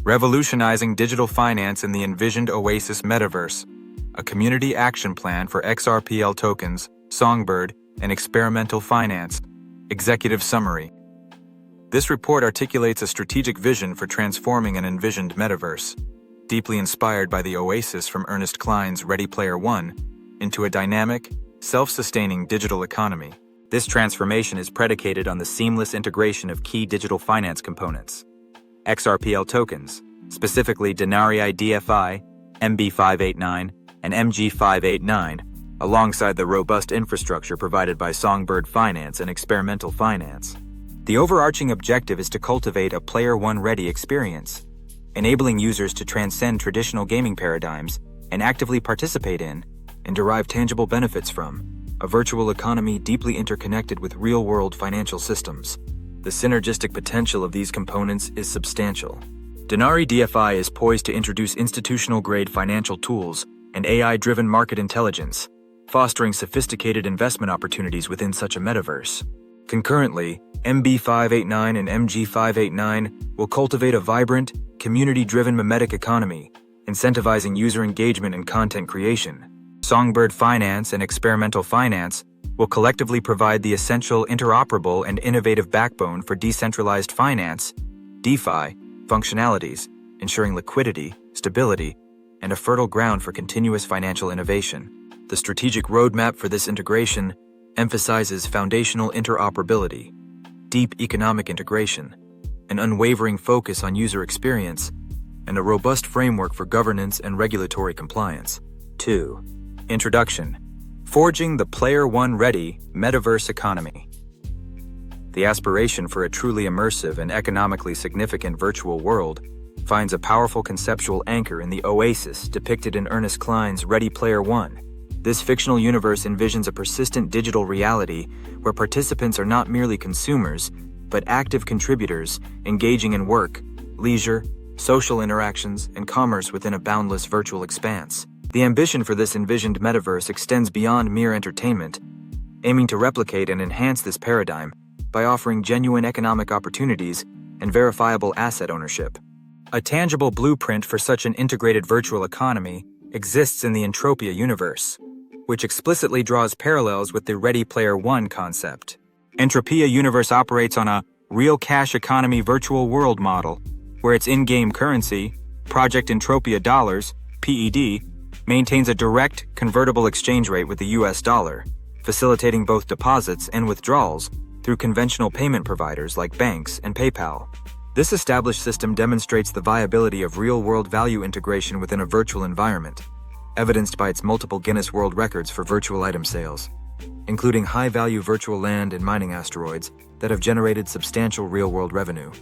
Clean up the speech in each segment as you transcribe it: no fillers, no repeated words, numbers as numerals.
revolutionizing digital finance in the envisioned Oasis Metaverse, a community action plan for XRPL tokens, Songbird, and experimental finance. Executive Summary. This report articulates a strategic vision for transforming an envisioned metaverse, deeply inspired by the Oasis from Ernest Cline's Ready Player One, into a dynamic, self-sustaining digital economy. This transformation is predicated on the seamless integration of key digital finance components. XRPL tokens, specifically Denarii DFI, MB589, and MG589, alongside the robust infrastructure provided by Songbird Finance and experimental finance. The overarching objective is to cultivate a Player One-ready experience, enabling users to transcend traditional gaming paradigms and actively participate in and derive tangible benefits from a virtual economy deeply interconnected with real-world financial systems. The synergistic potential of these components is substantial. Denarii DFI is poised to introduce institutional-grade financial tools and AI-driven market intelligence, fostering sophisticated investment opportunities within such a metaverse. Concurrently, MB589 and MG589 will cultivate a vibrant, community-driven memetic economy, incentivizing user engagement and content creation. Songbird Finance and experimental finance will collectively provide the essential interoperable and innovative backbone for decentralized finance, DeFi, functionalities, ensuring liquidity, stability, and a fertile ground for continuous financial innovation. The strategic roadmap for this integration emphasizes foundational interoperability, deep economic integration, an unwavering focus on user experience, and a robust framework for governance and regulatory compliance. 2. Introduction. Forging the Player One-ready metaverse economy. The aspiration for a truly immersive and economically significant virtual world finds a powerful conceptual anchor in the Oasis depicted in Ernest Cline's Ready Player One. This fictional universe envisions a persistent digital reality where participants are not merely consumers, but active contributors engaging in work, leisure, social interactions, and commerce within a boundless virtual expanse. The ambition for this envisioned metaverse extends beyond mere entertainment, aiming to replicate and enhance this paradigm by offering genuine economic opportunities and verifiable asset ownership. A tangible blueprint for such an integrated virtual economy exists in the Entropia universe, which explicitly draws parallels with the Ready Player One concept. Entropia universe operates on a real cash economy virtual world model, where its in-game currency, Project Entropia Dollars, PED, maintains a direct, convertible exchange rate with the US dollar, facilitating both deposits and withdrawals through conventional payment providers like banks and PayPal. This established system demonstrates the viability of real-world value integration within a virtual environment, evidenced by its multiple Guinness World Records for virtual item sales, including high-value virtual land and mining asteroids that have generated substantial real-world revenue.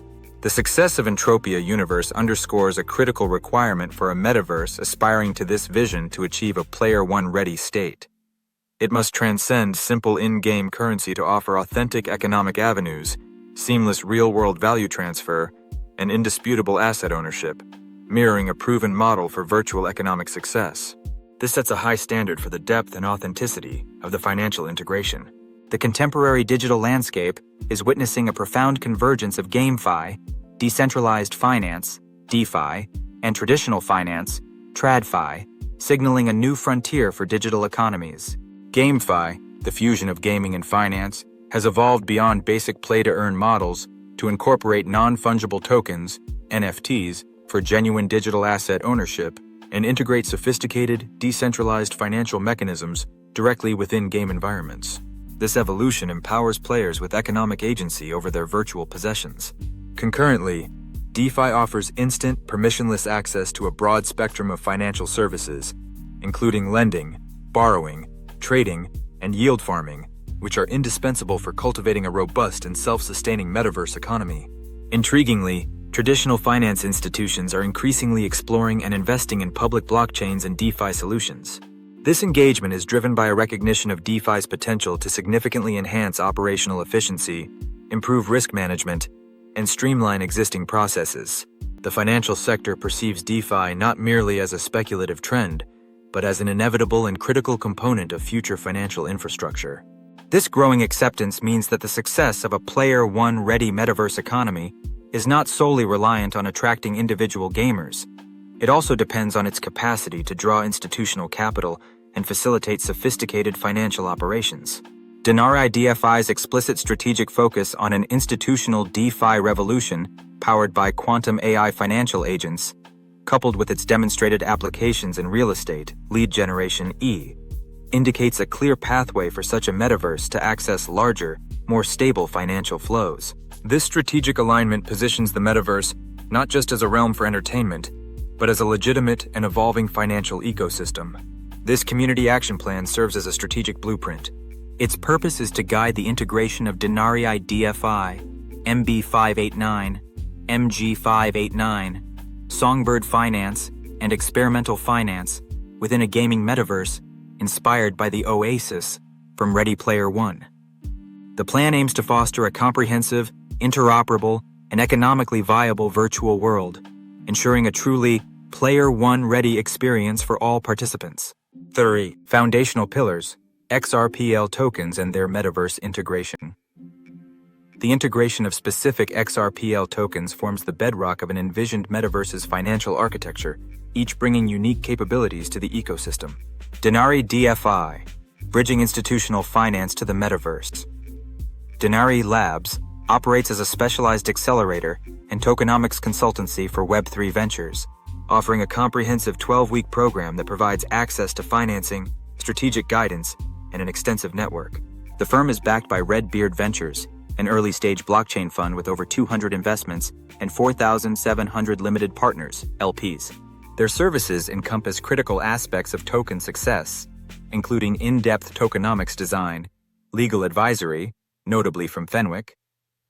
The success of Entropia Universe underscores a critical requirement for a metaverse aspiring to this vision to achieve a Player One-ready state. It must transcend simple in-game currency to offer authentic economic avenues, seamless real-world value transfer, and indisputable asset ownership, mirroring a proven model for virtual economic success. This sets a high standard for the depth and authenticity of the financial integration. The contemporary digital landscape is witnessing a profound convergence of GameFi, decentralized finance, DeFi, and traditional finance, TradFi, signaling a new frontier for digital economies. GameFi, the fusion of gaming and finance, has evolved beyond basic play-to-earn models to incorporate non-fungible tokens, NFTs, for genuine digital asset ownership and integrate sophisticated, decentralized financial mechanisms directly within game environments. This evolution empowers players with economic agency over their virtual possessions. Concurrently, DeFi offers instant, permissionless access to a broad spectrum of financial services, including lending, borrowing, trading, and yield farming, which are indispensable for cultivating a robust and self-sustaining metaverse economy. Intriguingly, traditional finance institutions are increasingly exploring and investing in public blockchains and DeFi solutions. This engagement is driven by a recognition of DeFi's potential to significantly enhance operational efficiency, improve risk management, and streamline existing processes. The financial sector perceives DeFi not merely as a speculative trend, but as an inevitable and critical component of future financial infrastructure. This growing acceptance means that the success of a Player One-ready metaverse economy is not solely reliant on attracting individual gamers. It also depends on its capacity to draw institutional capital and facilitate sophisticated financial operations. Denarii DFI's explicit strategic focus on an institutional DeFi revolution powered by quantum AI financial agents, coupled with its demonstrated applications in real estate, lead generation indicates a clear pathway for such a metaverse to access larger, more stable financial flows. This strategic alignment positions the metaverse not just as a realm for entertainment, but as a legitimate and evolving financial ecosystem. This community action plan serves as a strategic blueprint. Its purpose is to guide the integration of Denarii DFI, MB589, MG589, Songbird finance, and experimental finance within a gaming metaverse inspired by the Oasis from Ready Player One. The plan aims to foster a comprehensive, interoperable, and economically viable virtual world, ensuring a truly Player One-ready experience for all participants. 3. Foundational pillars, XRPL tokens and their metaverse integration. The integration of specific XRPL tokens forms the bedrock of an envisioned metaverse's financial architecture, each bringing unique capabilities to the ecosystem. Denarii DFI, bridging institutional finance to the metaverse. Denarii Labs operates as a specialized accelerator and tokenomics consultancy for Web3 ventures, offering a comprehensive 12-week program that provides access to financing, strategic guidance, and an extensive network. The firm is backed by Redbeard Ventures, an early-stage blockchain fund with over 200 investments and 4,700 limited partners, LPs. Their services encompass critical aspects of token success, including in-depth tokenomics design, legal advisory, notably from Fenwick,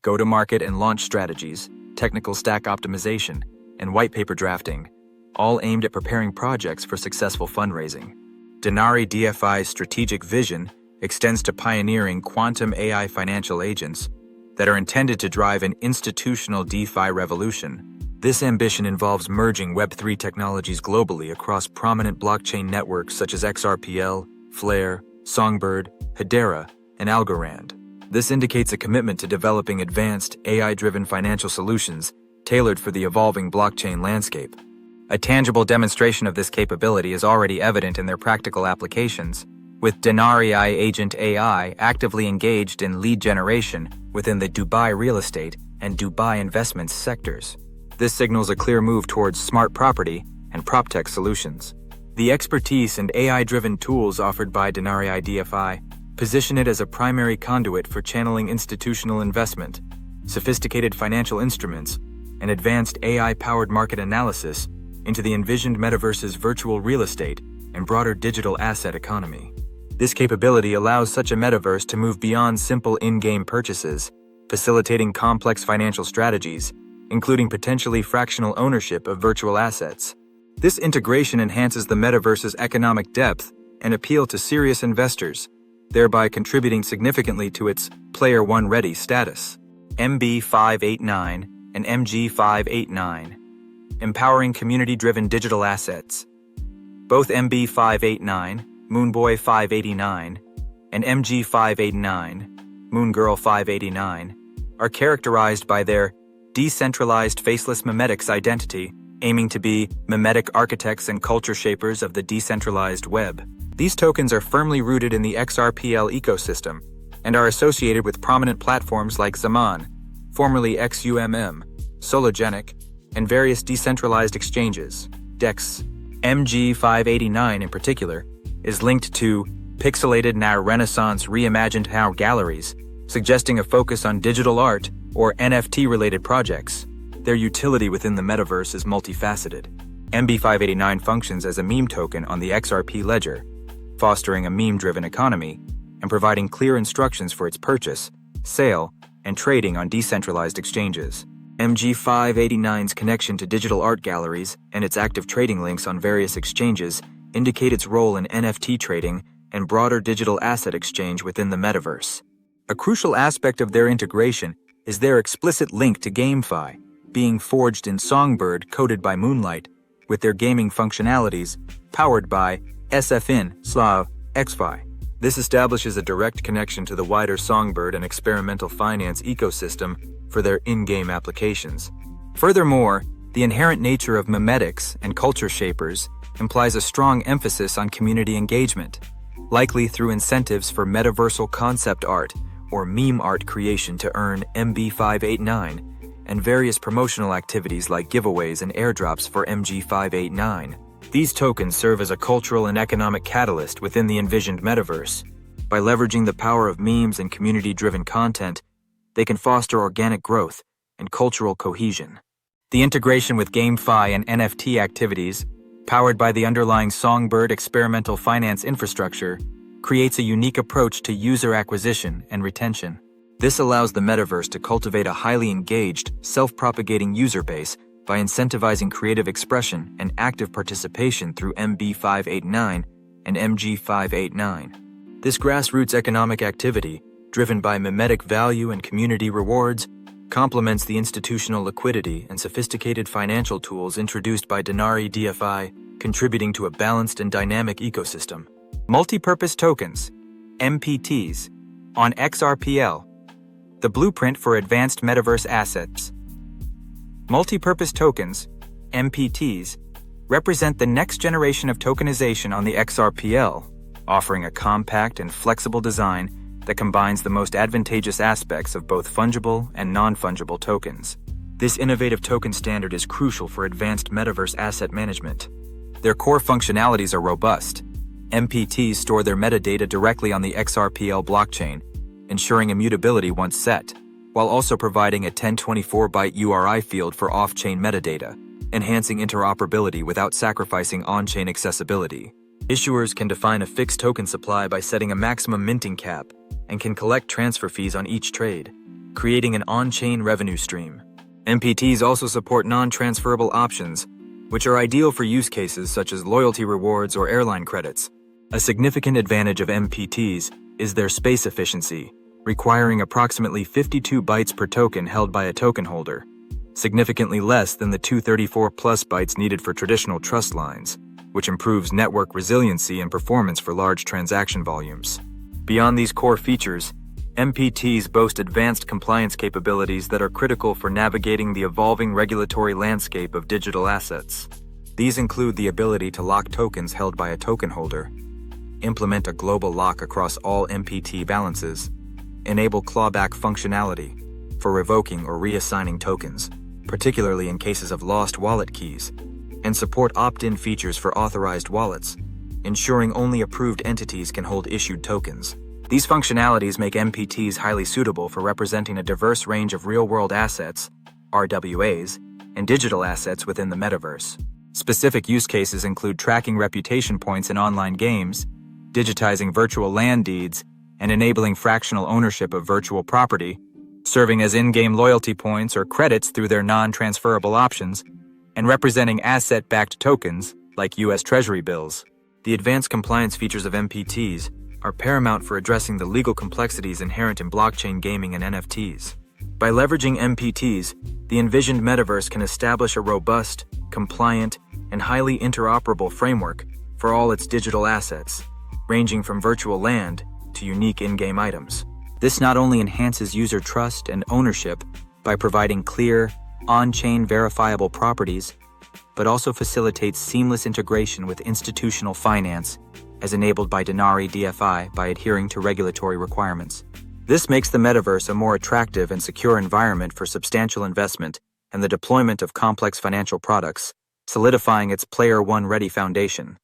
go-to-market and launch strategies, technical stack optimization, and white paper drafting, all aimed at preparing projects for successful fundraising. Denarii DFI's strategic vision extends to pioneering quantum AI financial agents that are intended to drive an institutional DeFi revolution. This ambition involves merging Web3 technologies globally across prominent blockchain networks such as XRPL, Flare, Songbird, Hedera, and Algorand. This indicates a commitment to developing advanced, AI-driven financial solutions tailored for the evolving blockchain landscape. A tangible demonstration of this capability is already evident in their practical applications, with Denarii Agent AI actively engaged in lead generation within the Dubai real estate and Dubai investments sectors. This signals a clear move towards smart property and PropTech solutions. The expertise and AI-driven tools offered by Denarii DFI position it as a primary conduit for channeling institutional investment, sophisticated financial instruments, and advanced AI-powered market analysis into the envisioned metaverse's virtual real estate and broader digital asset economy. This capability allows such a metaverse to move beyond simple in-game purchases, facilitating complex financial strategies, including potentially fractional ownership of virtual assets. This integration enhances the metaverse's economic depth and appeal to serious investors, thereby contributing significantly to its Player One ready status. MB589 and MG589, empowering community-driven digital assets. Both MB589, Moonbois 589, and MG589, Moongirl 589, are characterized by their decentralized faceless memetics identity, aiming to be memetic architects and culture shapers of the decentralized web. These tokens are firmly rooted in the XRPL ecosystem and are associated with prominent platforms like Zaman, formerly XUMM, Sologenic, and various decentralized exchanges, DEX. MG589 in particular is linked to pixelated now Renaissance reimagined how galleries, suggesting a focus on digital art or NFT-related projects. Their utility within the metaverse is multifaceted. MB589 functions as a meme token on the XRP Ledger, fostering a meme-driven economy and providing clear instructions for its purchase, sale, and trading on decentralized exchanges. MG589's connection to digital art galleries and its active trading links on various exchanges indicate its role in NFT trading and broader digital asset exchange within the metaverse. A crucial aspect of their integration is their explicit link to GameFi, being forged in Songbird coded by Moonlight, with their gaming functionalities powered by SFN/XFi. This establishes a direct connection to the wider Songbird and experimental finance ecosystem for their in-game applications. Furthermore, the inherent nature of memetics and culture shapers implies a strong emphasis on community engagement, likely through incentives for metaversal concept art or meme art creation to earn MB589, and various promotional activities like giveaways and airdrops for MG589. These tokens serve as a cultural and economic catalyst within the envisioned metaverse. By leveraging the power of memes and community-driven content, they can foster organic growth and cultural cohesion. The integration with GameFi and NFT activities, powered by the underlying Songbird experimental finance infrastructure, creates a unique approach to user acquisition and retention. This allows the metaverse to cultivate a highly engaged, self-propagating user base by incentivizing creative expression and active participation through MB589 and MG589. This grassroots economic activity, driven by memetic value and community rewards, complements the institutional liquidity and sophisticated financial tools introduced by Denarii DFI, contributing to a balanced and dynamic ecosystem. Multipurpose tokens, MPTs, on XRPL, the blueprint for advanced metaverse assets. Multipurpose tokens, MPTs, represent the next generation of tokenization on the XRPL, offering a compact and flexible design that combines the most advantageous aspects of both fungible and non-fungible tokens. This innovative token standard is crucial for advanced metaverse asset management. Their core functionalities are robust. MPTs store their metadata directly on the XRPL blockchain, ensuring immutability once set, while also providing a 1024-byte URI field for off-chain metadata, enhancing interoperability without sacrificing on-chain accessibility. Issuers can define a fixed token supply by setting a maximum minting cap and can collect transfer fees on each trade, creating an on-chain revenue stream. MPTs also support non-transferable options, which are ideal for use cases such as loyalty rewards or airline credits. A significant advantage of MPTs is their space efficiency, requiring approximately 52 bytes per token held by a token holder, significantly less than the 234 plus bytes needed for traditional trust lines, which improves network resiliency and performance for large transaction volumes. Beyond these core features, MPTs boast advanced compliance capabilities that are critical for navigating the evolving regulatory landscape of digital assets. These include the ability to lock tokens held by a token holder, implement a global lock across all MPT balances, enable clawback functionality for revoking or reassigning tokens, particularly in cases of lost wallet keys, and support opt-in features for authorized wallets, ensuring only approved entities can hold issued tokens. These functionalities make MPTs highly suitable for representing a diverse range of real-world assets, RWAs, and digital assets within the metaverse. Specific use cases include tracking reputation points in online games, digitizing virtual land deeds, and enabling fractional ownership of virtual property, serving as in-game loyalty points or credits through their non-transferable options, and representing asset-backed tokens like U.S. Treasury bills. The advanced compliance features of MPTs are paramount for addressing the legal complexities inherent in blockchain gaming and NFTs. By leveraging MPTs, the envisioned metaverse can establish a robust, compliant, and highly interoperable framework for all its digital assets, ranging from virtual land to unique in-game items. This not only enhances user trust and ownership by providing clear, on-chain verifiable properties, but also facilitates seamless integration with institutional finance as enabled by Denarii DFI by adhering to regulatory requirements. This makes the metaverse a more attractive and secure environment for substantial investment and the deployment of complex financial products, solidifying its Player One ready foundation.